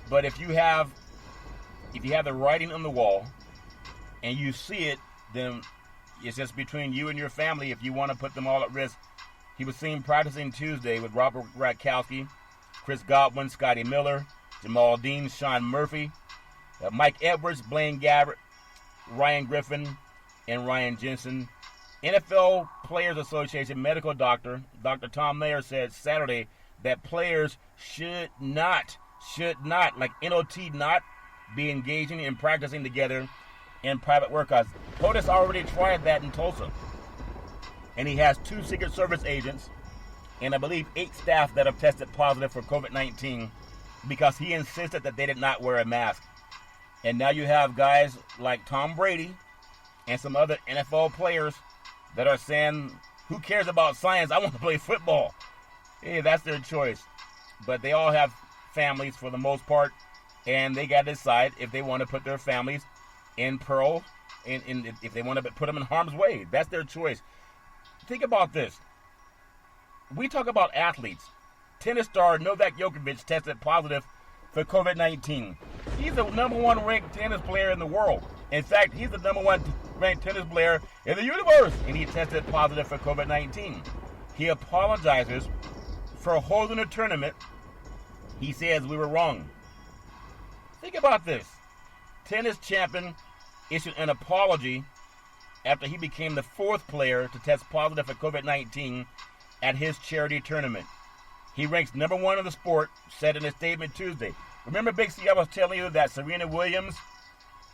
A: But if you have the writing on the wall and you see it, then it's just between you and your family if you want to put them all at risk. He was seen practicing Tuesday with Robert Gronkowski, Chris Godwin, Scotty Miller, Jamal Dean, Sean Murphy, Mike Edwards, Blaine Gabbert, Ryan Griffin, and Ryan Jensen. NFL Players Association medical doctor, Dr. Tom Mayer, said Saturday that players should not, like NOT not, be engaging and practicing together in private workouts. POTUS already tried that in Tulsa. And he has 2 Secret Service agents and I believe 8 staff that have tested positive for COVID-19 because he insisted that they did not wear a mask. And now you have guys like Tom Brady and some other NFL players that are saying, who cares about science? I want to play football. Hey, that's their choice. But they all have families for the most part, and they got to decide if they want to put their families in peril, if they want to put them in harm's way. That's their choice. Think about this. We talk about athletes. Tennis star Novak Djokovic tested positive for COVID-19. He's the number 1 ranked tennis player in the world. In fact, he's the number 1 ranked tennis player in the universe, and he tested positive for COVID-19. He apologizes for holding a tournament. He says we were wrong. Think about this. Tennis champion issued an apology after he became the 4th player to test positive for COVID-19 at his charity tournament. He ranks number 1 in the sport, said in a statement Tuesday. Remember, Big C, I was telling you that Serena Williams,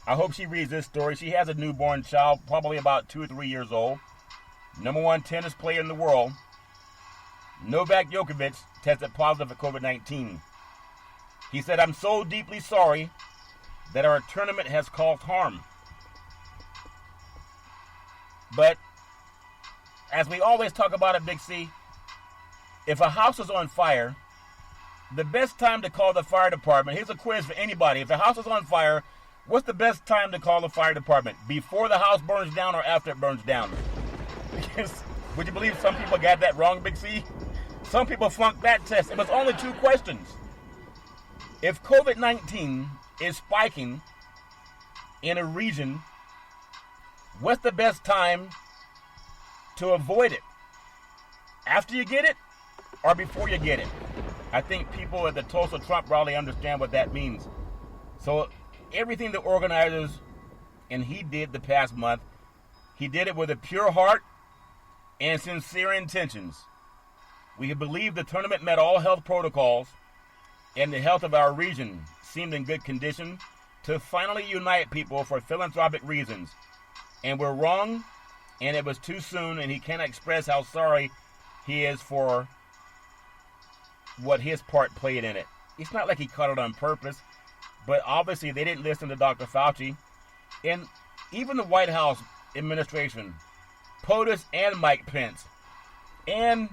A: I hope she reads this story. She has a newborn child, probably about 2 or 3 years old. Number 1 tennis player in the world. Novak Djokovic tested positive for COVID-19. He said, I'm so deeply sorry that our tournament has caused harm. But, as we always talk about at Big C, if a house is on fire, the best time to call the fire department, here's a quiz for anybody. If the house is on fire, what's the best time to call the fire department? Before the house burns down or after it burns down? Because, would you believe some people got that wrong, Big C? Some people flunked that test. It was only 2 questions. If COVID-19 is spiking in a region, what's the best time to avoid it? After you get it or before you get it? I think people at the Tulsa Trump rally understand what that means. So everything the organizers and he did the past month, he did it with a pure heart and sincere intentions. We believe the tournament met all health protocols and the health of our region seemed in good condition to finally unite people for philanthropic reasons. And we're wrong, and it was too soon, and he cannot express how sorry he is for what his part played in it. It's not like he caught it on purpose, but obviously they didn't listen to Dr. Fauci. And even the White House administration, POTUS and Mike Pence, and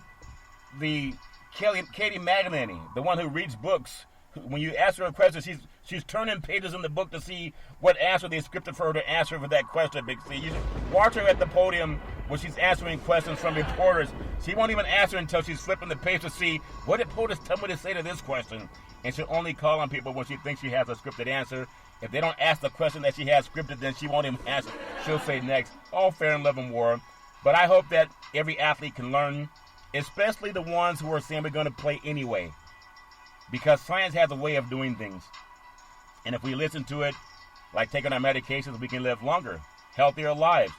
A: the Katie Magnani, the one who reads books, when you ask her a question, she's turning pages in the book to see what answer they scripted for her to answer for that question, Big C. You should watch her at the podium when she's answering questions from reporters. She won't even answer until she's flipping the page to see, what did POTUS tell me to say to this question? And she'll only call on people when she thinks she has a scripted answer. If they don't ask the question that she has scripted, then she won't even answer. She'll say next. All fair and love and war. But I hope that every athlete can learn, especially the ones who are saying we're going to play anyway. Because science has a way of doing things. And if we listen to it, like taking our medications, we can live longer, healthier lives.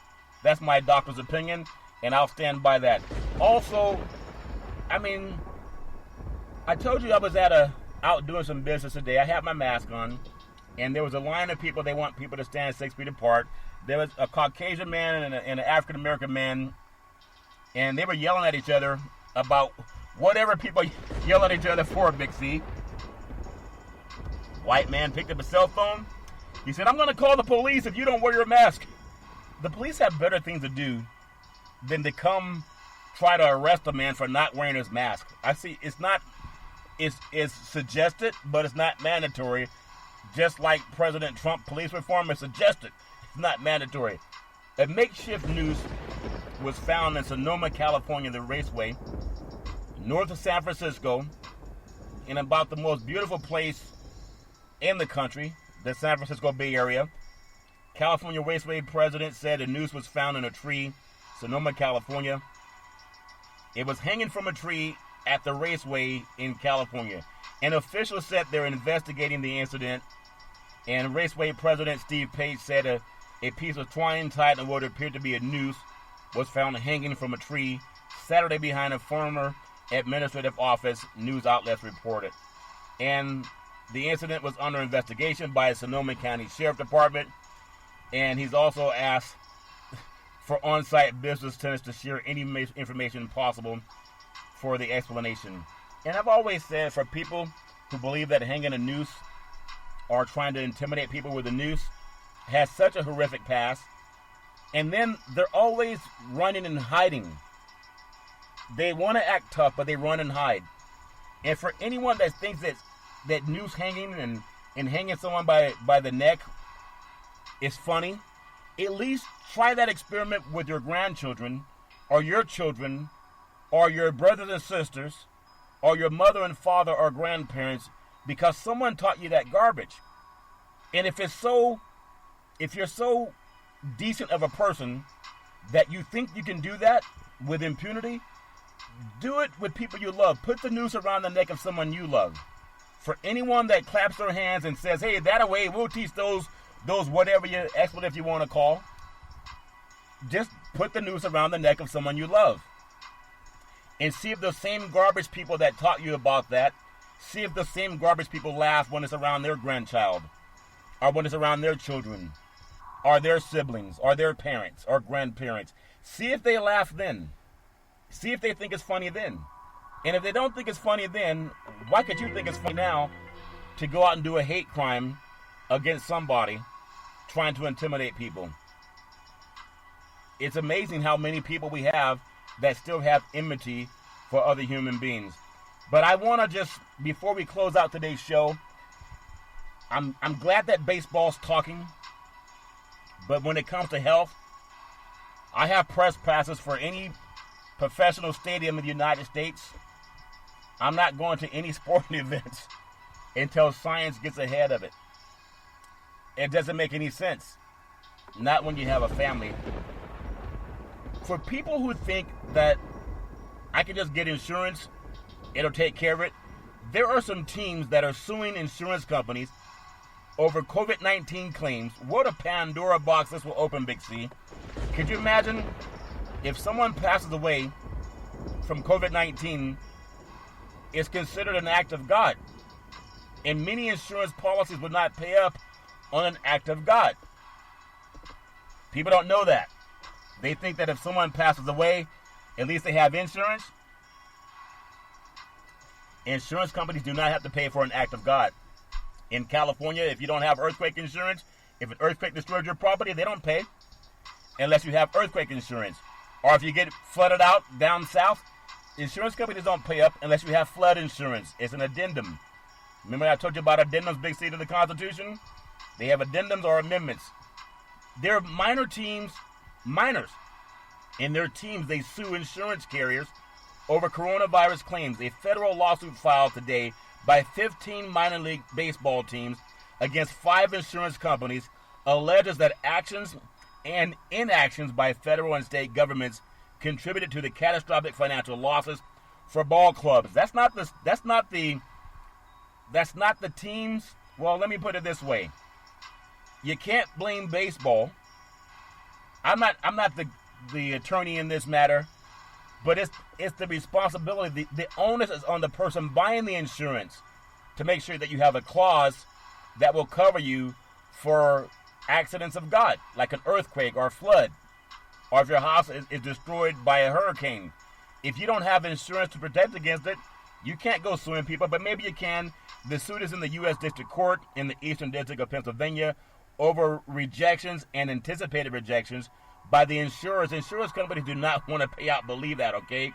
A: That's my doctor's opinion, and I'll stand by that. Also, I told you I was out doing some business today. I had my mask on, and there was a line of people. They want people to stand 6 feet apart. There was a Caucasian man and an African-American man, and they were yelling at each other about whatever people yell at each other for, Big C. White man picked up a cell phone. He said, I'm going to call the police if you don't wear your mask. The police have better things to do than to come try to arrest a man for not wearing his mask. I see it's suggested, but it's not mandatory. Just like President Trump police reform is suggested. It's not mandatory. A makeshift noose was found in Sonoma, California, the raceway, north of San Francisco, in about the most beautiful place in the country, the San Francisco Bay Area. California Raceway president said a noose was found in a tree, Sonoma, California. It was hanging from a tree at the raceway in California. An official said they're investigating the incident, and Raceway president Steve Page said a piece of twine tied in what appeared to be a noose was found hanging from a tree Saturday behind a former administrative office, news outlets reported. And The incident was under investigation by the Sonoma County Sheriff Department, and he's also asked for on-site business tenants to share any information possible for the explanation. And I've always said, for people who believe that hanging a noose or trying to intimidate people with a noose has such a horrific past, and then they're always running and hiding. They want to act tough, but they run and hide. And for anyone that thinks that noose hanging and hanging someone by the neck is funny, at least try that experiment with your grandchildren or your children or your brothers and sisters or your mother and father or grandparents, because someone taught you that garbage. And if you're so decent of a person that you think you can do that with impunity, do it with people you love. Put the noose around the neck of someone you love. For anyone that claps their hands and says, hey, that away, we'll teach those whatever you expletive you want to call, just put the noose around the neck of someone you love. And see if the same garbage people that taught you about that, see if the same garbage people laugh when it's around their grandchild, or when it's around their children, or their siblings, or their parents, or grandparents. See if they laugh then. See if they think it's funny then. And if they don't think it's funny then, why could you think it's funny now to go out and do a hate crime against somebody trying to intimidate people? It's amazing how many people we have that still have enmity for other human beings. But I want to just, before we close out today's show, I'm glad that baseball's talking. But when it comes to health, I have press passes for any professional stadium in the United States. I'm not going to any sporting events until science gets ahead of it. It doesn't make any sense. Not when you have a family. For people who think that I can just get insurance, it'll take care of it, there are some teams that are suing insurance companies over COVID-19 claims. What a Pandora box this will open, Big C. Could you imagine if someone passes away from COVID-19, it's considered an act of God. And many insurance policies would not pay up on an act of God. People don't know that. They think that if someone passes away, at least they have insurance. Insurance companies do not have to pay for an act of God. In California, if you don't have earthquake insurance, if an earthquake destroys your property, they don't pay unless you have earthquake insurance. Or if you get flooded out down south, insurance companies don't pay up unless you have flood insurance. It's an addendum. Remember I told you about addendums, Big C, to the Constitution? They have addendums or amendments. They're minor teams, minors. In their teams, they sue insurance carriers over coronavirus claims. A federal lawsuit filed today by 15 minor league baseball teams against 5 insurance companies alleges that actions and inactions by federal and state governments contributed to the catastrophic financial losses for ball clubs. That's not the teams. Well, let me put it this way. You can't blame baseball. I'm not the attorney in this matter, but it's the responsibility. The onus is on the person buying the insurance to make sure that you have a clause that will cover you for accidents of God, like an earthquake or a flood, or if your house is destroyed by a hurricane. If you don't have insurance to protect against it, you can't go suing people, but maybe you can. The suit is in the U.S. District Court in the Eastern District of Pennsylvania over rejections and anticipated rejections by the insurers. Insurance companies do not want to pay out, believe that, okay?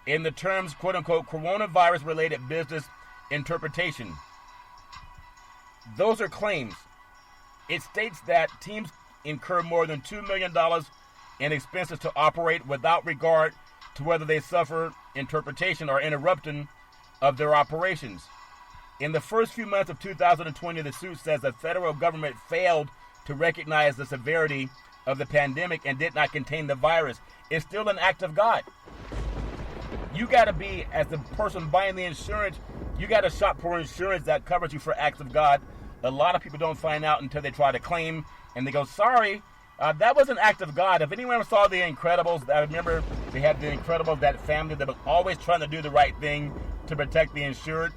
A: In the terms, quote-unquote, coronavirus-related business interpretation. Those are claims. It states that teams incur more than $2 million in expenses to operate without regard to whether they suffer interpretation or interruption of their operations. In the first few months of 2020, the suit says the federal government failed to recognize the severity of the pandemic and did not contain the virus. It's still an act of God. You got to be, as the person buying the insurance, you got to shop for insurance that covers you for acts of God. A lot of people don't find out until they try to claim, and they go, sorry, that was an act of God. If anyone saw The Incredibles, I remember they had The Incredibles, that family that was always trying to do the right thing to protect the insured.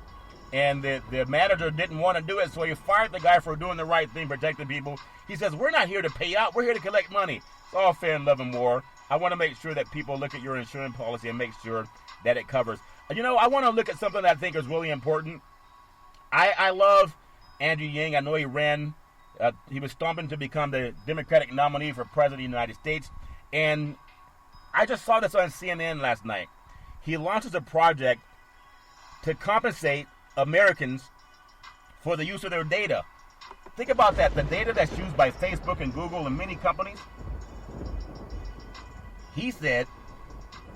A: And the manager didn't want to do it, so he fired the guy for doing the right thing, protecting people. He says, we're not here to pay out. We're here to collect money. It's all fair and love and war. I want to make sure that people look at your insurance policy and make sure that it covers. I want to look at something that I think is really important. I love Andrew Yang. I know he ran. He was stomping to become the Democratic nominee for President of the United States. And I just saw this on CNN last night. He launches a project to compensate Americans for the use of their data. Think about that. The data that's used by Facebook and Google and many companies. He said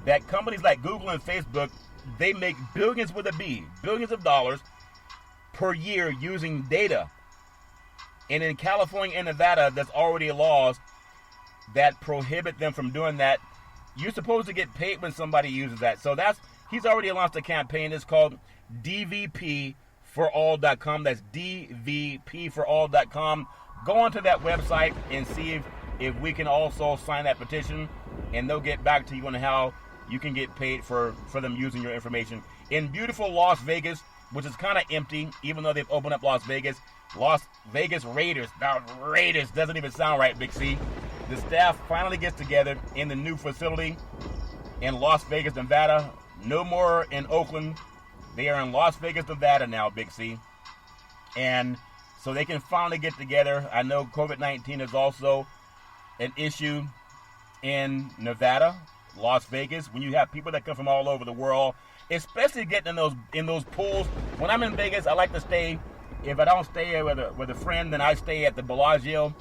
A: that companies like Google and Facebook, they make billions with a B, billions of dollars per year using data. And in California and Nevada, there's already laws that prohibit them from doing that. You're supposed to get paid when somebody uses that. So he's already launched a campaign. It's called DVPforall.com. That's DVPforall.com. Go onto that website and see if we can also sign that petition, and they'll get back to you on how you can get paid for them using your information. In beautiful Las Vegas, which is kind of empty, even though they've opened up Las Vegas Raiders. Now, Raiders doesn't even sound right, Big C. The staff finally gets together in the new facility in Las Vegas, Nevada. No more in Oakland. They are in Las Vegas, Nevada now, Big C. And so they can finally get together. I know COVID-19 is also an issue in Nevada, Las Vegas, when you have people that come from all over the world, especially getting in those pools. When I'm in Vegas, I like to stay. If I don't stay with a friend, then I stay at the Bellagio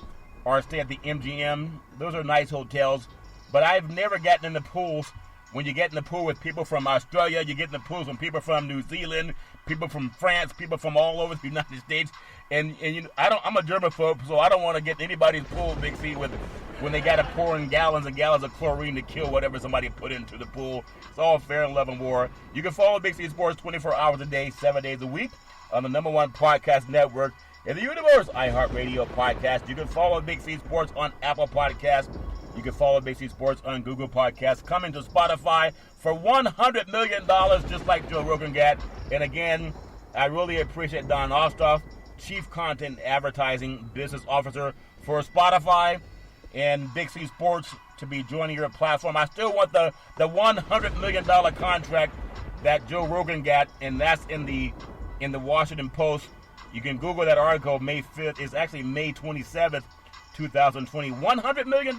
A: or I stay at the MGM. Those are nice hotels. But I've never gotten in the pools. When you get in the pool with people from Australia, you get in the pools with people from New Zealand, people from France, people from all over the United States. And I'm a germaphobe, so I don't want to get in anybody's pool, Big C, when they got to pour in gallons and gallons of chlorine to kill whatever somebody put into the pool. It's all fair and love and war. You can follow Big C Sports 24 hours a day, 7 days a week on the #1 podcast network in the universe, iHeartRadio podcast. You can follow Big C Sports on Apple Podcasts. You can follow Big C Sports on Google Podcasts. Coming to Spotify for $100 million, just like Joe Rogan got. And again, I really appreciate Don Ostoff, Chief Content Advertising Business Officer for Spotify, and Big C Sports to be joining your platform. I still want the $100 million contract that Joe Rogan got, and that's in the Washington Post. You can Google that article. May 5th is actually May 27th, 2020. $100 million.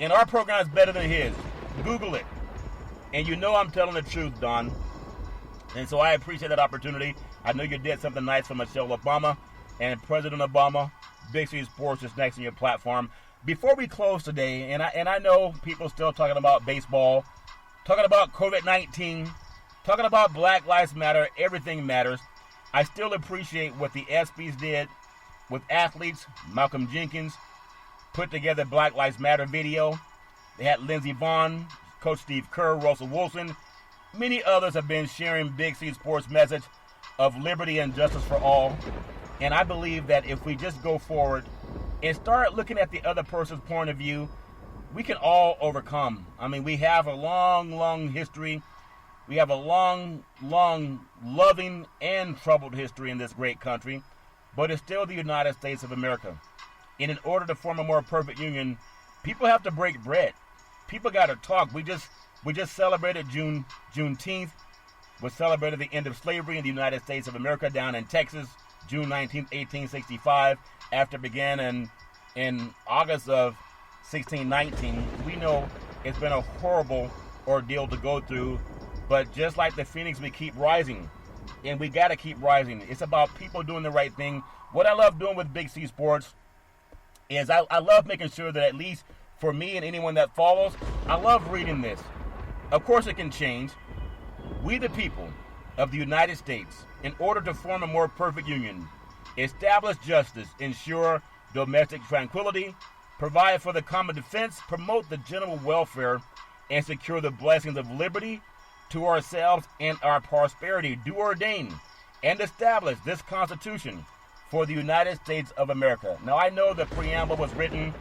A: And our program is better than his. Google it. And you know I'm telling the truth, Don. And so I appreciate that opportunity. I know you did something nice for Michelle Obama and President Obama. Big C Sports is next on your platform. Before we close today, and I know people still talking about baseball, talking about COVID-19, talking about Black Lives Matter, everything matters. I still appreciate what the ESPYs did with athletes. Malcolm Jenkins put together Black Lives Matter video. They had Lindsey Vonn, Coach Steve Kerr, Russell Wilson. Many others have been sharing Big C Sports' message of liberty and justice for all. And I believe that if we just go forward and start looking at the other person's point of view, we can all overcome. I mean, we have a long, long history. We have a long, long, loving and troubled history in this great country. But it's still the United States of America. And in order to form a more perfect union, people have to break bread. People got to talk. We just celebrated Juneteenth. We celebrated the end of slavery in the United States of America down in Texas, June 19th, 1865. After it began in August of 1619. We know it's been a horrible ordeal to go through. But just like the phoenix, we keep rising. And we got to keep rising. It's about people doing the right thing. What I love doing with Big C Sports is I love making sure that at least for me and anyone that follows, I love reading this. Of course it can change. We the people of the United States, in order to form a more perfect union, establish justice, ensure domestic tranquility, provide for the common defense, promote the general welfare, and secure the blessings of liberty to ourselves and our prosperity, do ordain and establish this Constitution for the United States of America. Now, I know the preamble was written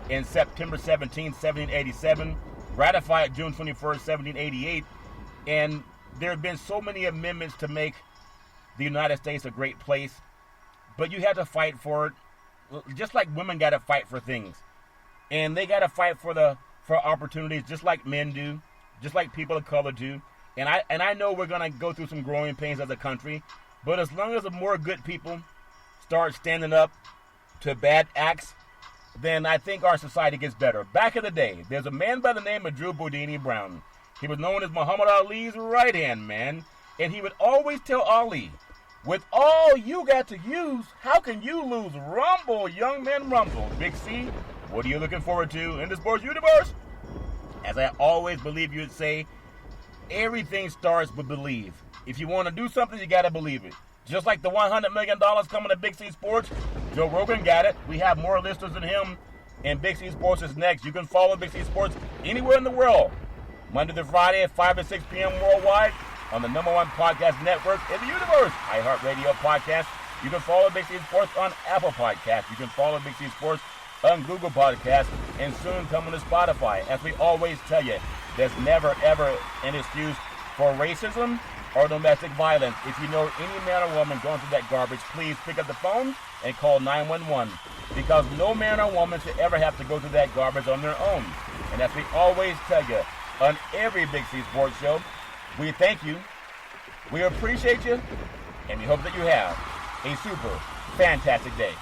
A: in September 17, 1787, ratified June 21st, 1788, and there have been so many amendments to make the United States a great place, but you have to fight for it, just like women got to fight for things. And they got to fight for opportunities just like men do, just like people of color do. And I know we're going to go through some growing pains as a country, but as long as more good people start standing up to bad acts, then I think our society gets better. Back in the day, there's a man by the name of Drew Boudini Brown. He was known as Muhammad Ali's right-hand man, and he would always tell Ali, with all you got to use, how can you lose? Rumble, young men, rumble. Big C, what are you looking forward to in the sports universe? As I always believe you would say, everything starts with believe. If you want to do something, you got to believe it. Just like the $100 million coming to Big C Sports, Joe Rogan got it. We have more listeners than him, and Big C Sports is next. You can follow Big C Sports anywhere in the world, Monday to Friday at 5 to 6 p.m. worldwide on the #1 podcast network in the universe, iHeartRadio Podcast. You can follow Big C Sports on Apple Podcasts. You can follow Big C Sports on Google Podcasts, and soon coming to Spotify. As we always tell you, there's never, ever an excuse for racism or domestic violence. If you know any man or woman going through that garbage, please pick up the phone and call 911, because no man or woman should ever have to go through that garbage on their own. And as we always tell you on every Big C Sports show, we thank you, we appreciate you, and we hope that you have a super fantastic day.